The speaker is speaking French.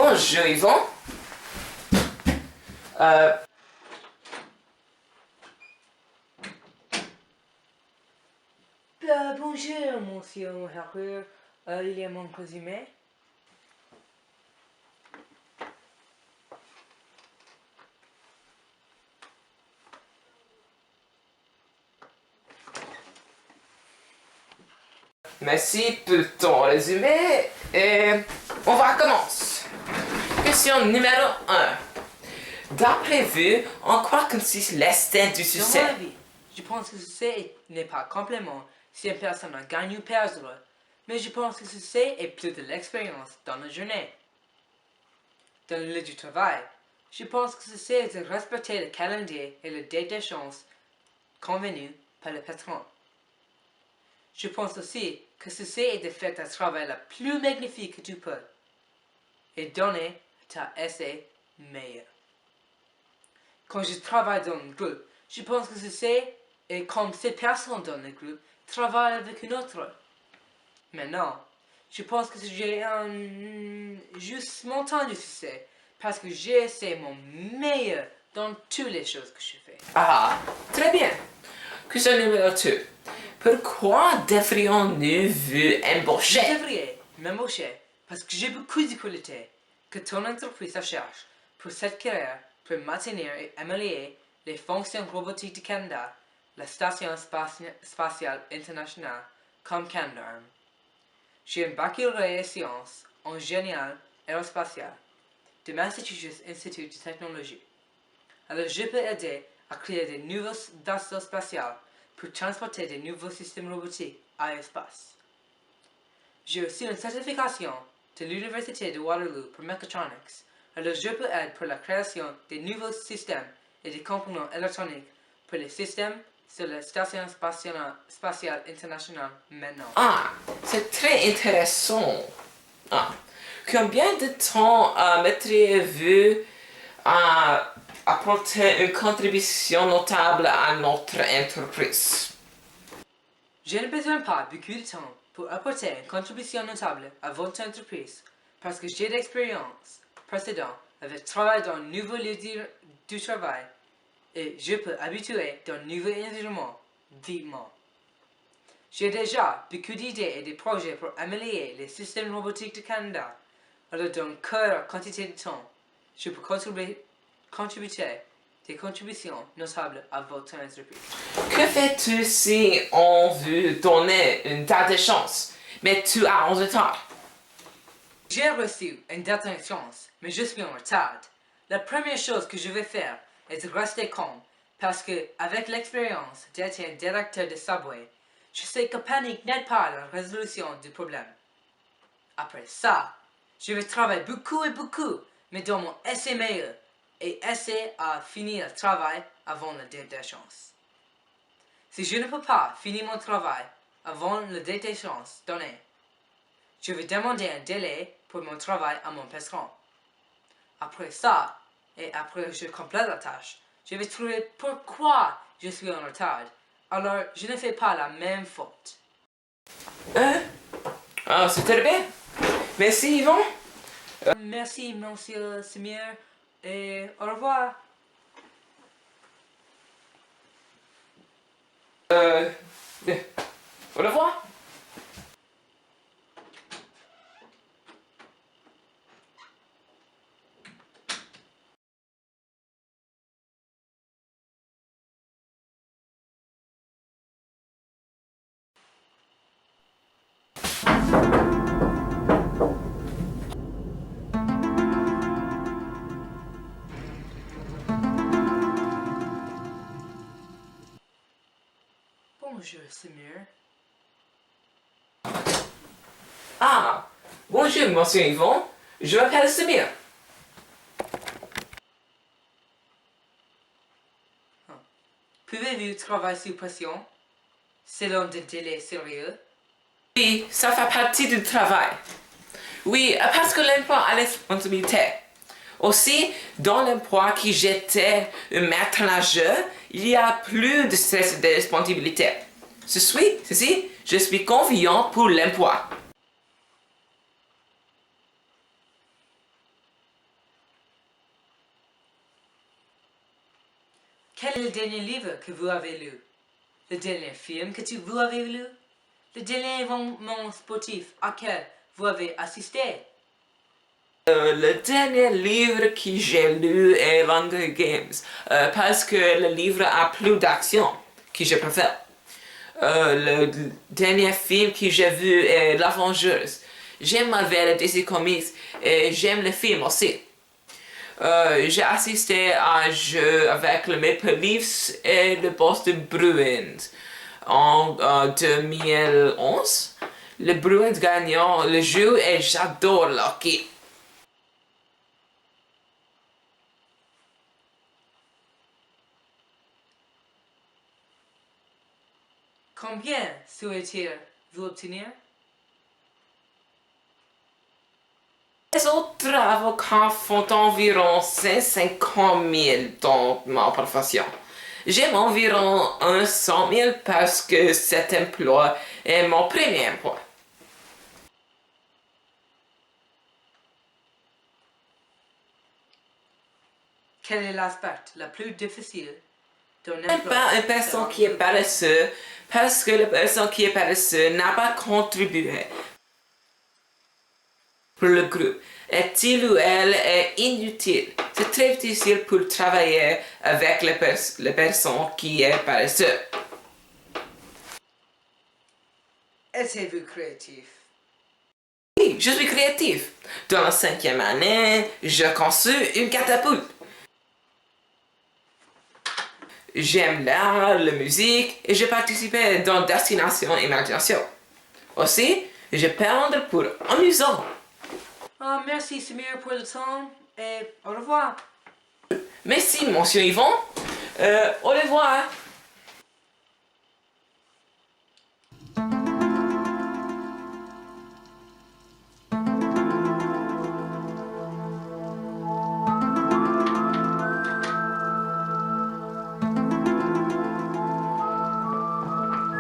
Bonjour Yvon. Bonjour, monsieur Harper. Il y a mon résumé. Merci pour ton résumé et on va commencer. Question numéro 1. D'après vous, en quoi consiste l'instinct du Dans succès? ma vie, je pense que le succès n'est pas complément si une personne a gagné ou perdu, mais je pense que le succès est plus de l'expérience dans la journée. Dans le lieu du travail, je pense que le succès est de respecter le calendrier et le date d'échéance convenu par le patron. Je pense aussi que ceci est de faire un travail le plus magnifique que tu peux et donner ta essai meilleur. Quand je travaille dans un groupe, je pense que ceci est comme cette personne dans le groupe travaille avec une autre. Maintenant, je pense que j'ai juste montant du succès parce que j'essaie mon meilleur dans toutes les choses que je fais. Ah, très bien. Question numéro 2. Pourquoi devrions-nous vous Je embaucher? devrais m'embaucher parce que j'ai beaucoup de qualités que ton entreprise cherche pour cette carrière pour maintenir et améliorer les fonctions robotiques de Canada, la Station spatiale internationale comme Canadarm. J'ai un baccalauréat en sciences en génie aérospatial de Massachusetts Institute de Technologie. Alors je peux aider à créer des nouveaux vaisseaux spatiaux pour transporter des nouveaux systèmes robotiques à l'espace. J'ai aussi une certification de l'Université de Waterloo pour mécatronics. Alors je peux aider pour la création de nouveaux systèmes et des composants électroniques pour les systèmes sur la Station spatiale internationale maintenant. Ah, c'est très intéressant. Ah. Combien de temps mettriez-vous à apporter une contribution notable à notre entreprise? Je ne besoin pas beaucoup de temps pour apporter une contribution notable à votre entreprise parce que j'ai d'expérience précédente avec travail dans un nouveau lieu du travail et je peux habituer dans un nouveau environnement vitement. J'ai déjà beaucoup d'idées et de projets pour améliorer les systèmes robotiques de Canada. Alors dans une courte quantité de temps, je peux contribuer des contributions notables à votre entreprise. Que fais-tu si on veut donner une date de chance, mais tu as en retard? J'ai reçu une date de chance, mais je suis en retard. La première chose que je vais faire est de rester calme, parce que, avec l'expérience d'être un directeur de Subway, je sais que panique n'est pas la résolution du problème. Après ça, je vais travailler beaucoup et beaucoup, mais dans mon essai meilleur, et essayer à finir le travail avant la date d'échéance. Si je ne peux pas finir mon travail avant la date d'échéance donnée, je vais demander un délai pour mon travail à mon patron. Après ça, et après que je complète la tâche, je vais trouver pourquoi je suis en retard. Alors, je ne fais pas la même faute. Hein? Ah, c'est très bien. Merci Yvon. Merci, monsieur Samir, et au revoir. Euh, au revoir. Bonjour, Samir. Ah, bonjour monsieur Yvon. Je m'appelle Samir. Pouvez-vous travailler sous pression, selon des délais sérieux? Oui, ça fait partie du travail. Oui, parce que l'emploi a les responsabilités. Aussi, dans l'emploi qui j'étais un maître nageur, il y a plus de stress et de responsabilité. Je suis confiant pour l'emploi. Quel est le dernier livre que vous avez lu? Le dernier film que vous avez lu? Le dernier événement sportif auquel vous avez assisté? Le dernier livre que j'ai lu est Hunger Games, parce que le livre a plus d'action que je préfère. Le dernier film que j'ai vu est L'Avengeuse. J'aime Marvel et DC Comics et j'aime les films aussi. J'ai assisté à un jeu avec le Maple Leafs et le Boston Bruins en 2011. Le Bruins gagnant le jeu et j'adore l'hockey. Combien souhaitez-vous obtenir? Les autres avocats font environ 150 000 dans ma profession. J'aime environ 100 000 parce que cet emploi est mon premier emploi. Quel est l'aspect le plus difficile d'un J'aime emploi? pas une personne qui est paresseuse parce que la personne qui est paresseuse n'a pas contribué pour le groupe. Est-il ou elle est inutile? C'est très difficile pour travailler avec les personnes qui est paresseuse. Êtes-vous créatif? Oui, je suis créatif. Dans la 5e année, je conçus une catapulte. J'aime l'art, la musique et j'ai participé dans Destination Imagination. Aussi, je peindre pour amusant. Merci Samir pour le temps et au revoir. Merci, monsieur Yvon. Au revoir.